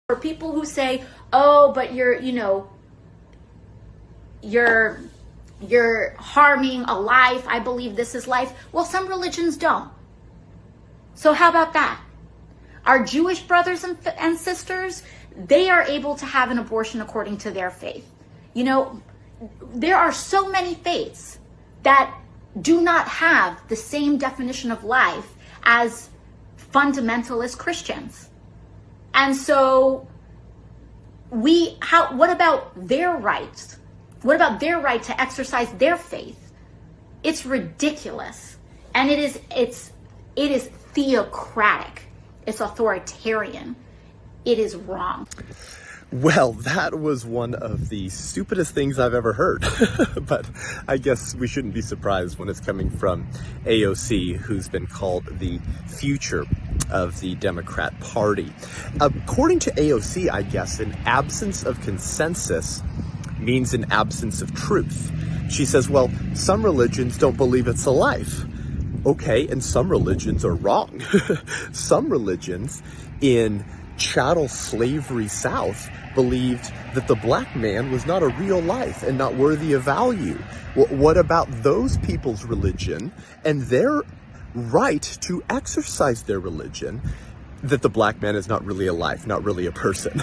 For people who say, oh, but you're harming a life. I believe this is life. Well, some religions don't. So how about that? Our Jewish brothers and sisters, they are able to have an abortion according to their faith. You know, there are so many faiths that do not have the same definition of life as fundamentalist Christians. And so what about their rights? What about their right to exercise their faith? It's ridiculous. And it is theocratic. It's authoritarian. It is wrong. Well, that was one of the stupidest things I've ever heard, but I guess we shouldn't be surprised when it's coming from AOC, who's been called the future of the Democrat Party. According to AOC, I guess, an absence of consensus means an absence of truth. She says, well, some religions don't believe it's a life. Okay, and some religions are wrong. Some religions in chattel slavery South believed that the black man was not a real life and not worthy of value. What about those people's religion and their right to exercise their religion, that the black man is not really a life, not really a person?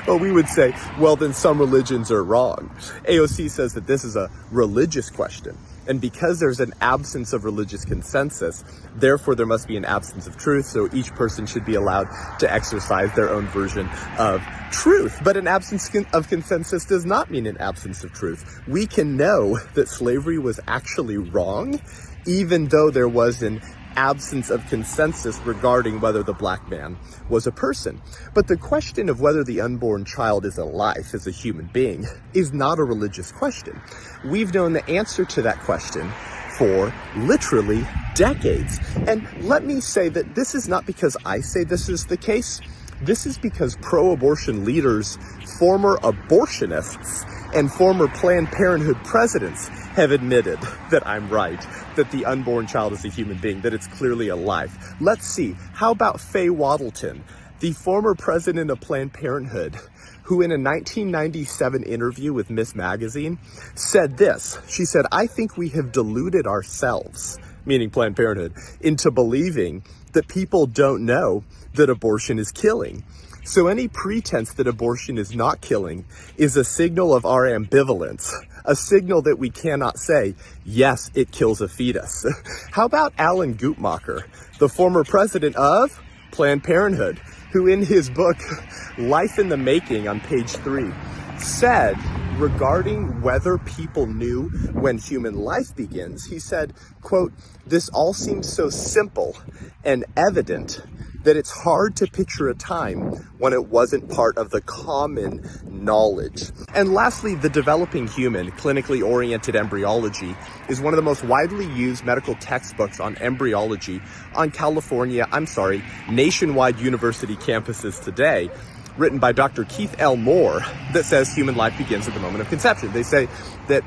Well, we would say, well, then some religions are wrong. AOC says that this is a religious question. And because there's an absence of religious consensus, therefore there must be an absence of truth. So each person should be allowed to exercise their own version of truth. But an absence of consensus does not mean an absence of truth. We can know that slavery was actually wrong, even though there was an absence of consensus regarding whether the black man was a person. But the question of whether the unborn child is a life, is a human being, is not a religious question. We've known the answer to that question for literally decades. And let me say that this is not because I say this is the case. This is because pro-abortion leaders, former abortionists, and former Planned Parenthood presidents have admitted that I'm right, that the unborn child is a human being, that it's clearly a life. Let's see, how about Faye Waddleton, the former president of Planned Parenthood, who in a 1997 interview with Miss Magazine said this. She said, I think we have deluded ourselves, meaning Planned Parenthood, into believing that people don't know that abortion is killing. So any pretense that abortion is not killing is a signal of our ambivalence, a signal that we cannot say, yes, it kills a fetus. How about Alan Guttmacher, the former president of Planned Parenthood, who in his book, Life in the Making, on page 3, said regarding whether people knew when human life begins, he said, quote, this all seems so simple and evident that it's hard to picture a time when it wasn't part of the common knowledge. And lastly, the developing human, clinically oriented embryology, is one of the most widely used medical textbooks on embryology on nationwide university campuses today, written by Dr. Keith L. Moore, that says human life begins at the moment of conception. They say that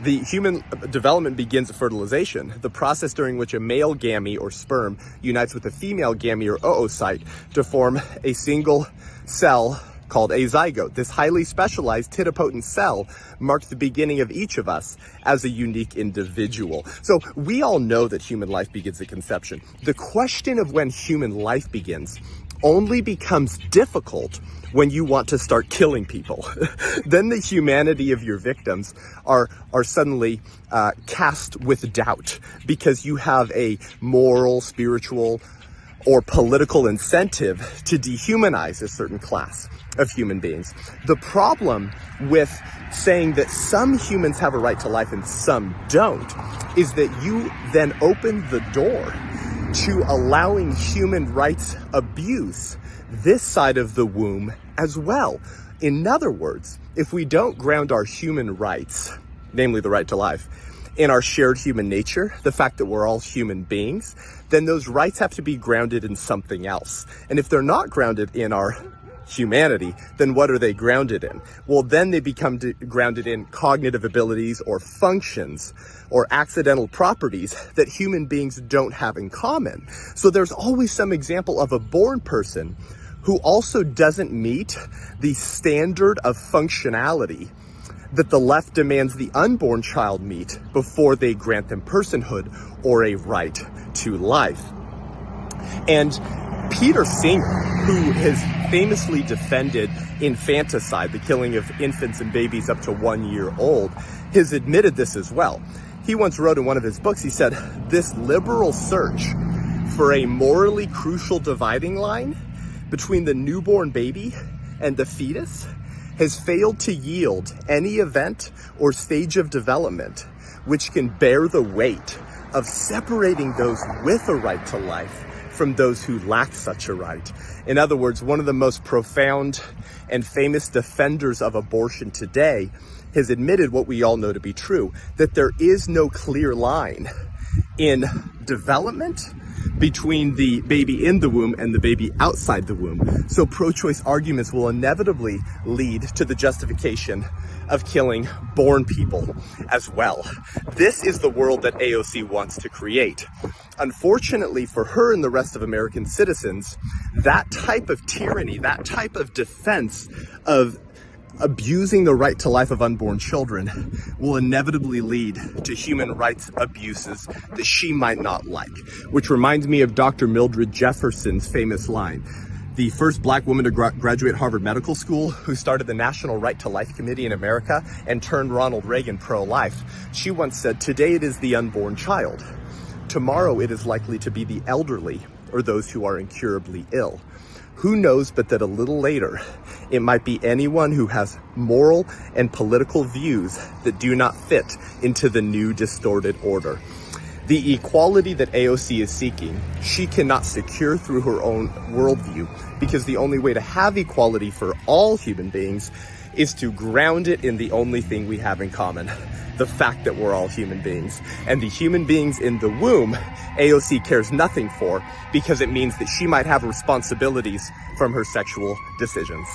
the human development begins at fertilization, the process during which a male gamete or sperm unites with a female gamete or oocyte to form a single cell called a zygote. This highly specialized titipotent cell marks the beginning of each of us as a unique individual. So we all know that human life begins at conception. The question of when human life begins only becomes difficult when you want to start killing people. Then the humanity of your victims are suddenly cast with doubt because you have a moral, spiritual, or political incentive to dehumanize a certain class of human beings. The problem with saying that some humans have a right to life and some don't is that you then open the door to allowing human rights abuse this side of the womb as well. In other words, if we don't ground our human rights, namely the right to life, in our shared human nature, the fact that we're all human beings, then those rights have to be grounded in something else. And if they're not grounded in our humanity, then what are they grounded in? Well, then they become grounded in cognitive abilities or functions or accidental properties that human beings don't have in common. So there's always some example of a born person who also doesn't meet the standard of functionality that the left demands the unborn child meet before they grant them personhood or a right to life. And Peter Singer, who has famously defended infanticide, the killing of infants and babies up to 1 year old, has admitted this as well. He once wrote in one of his books, he said, "This liberal search for a morally crucial dividing line between the newborn baby and the fetus has failed to yield any event or stage of development which can bear the weight of separating those with a right to life from those who lack such a right." In other words, one of the most profound and famous defenders of abortion today has admitted what we all know to be true, that there is no clear line in development between the baby in the womb and the baby outside the womb. So pro-choice arguments will inevitably lead to the justification of killing born people as well. This is the world that AOC wants to create. Unfortunately for her and the rest of American citizens, that type of tyranny, that type of defense of abusing the right to life of unborn children will inevitably lead to human rights abuses that she might not like. Which reminds me of Dr. Mildred Jefferson's famous line, the first black woman to graduate Harvard Medical School, who started the National Right to Life Committee in America and turned Ronald Reagan pro-life. She once said, "Today it is the unborn child. Tomorrow it is likely to be the elderly or those who are incurably ill. Who knows but that a little later, it might be anyone who has moral and political views that do not fit into the new distorted order." The equality that AOC is seeking, she cannot secure through her own worldview, because the only way to have equality for all human beings is to ground it in the only thing we have in common, the fact that we're all human beings. And the human beings in the womb, AOC cares nothing for, because it means that she might have responsibilities from her sexual decisions.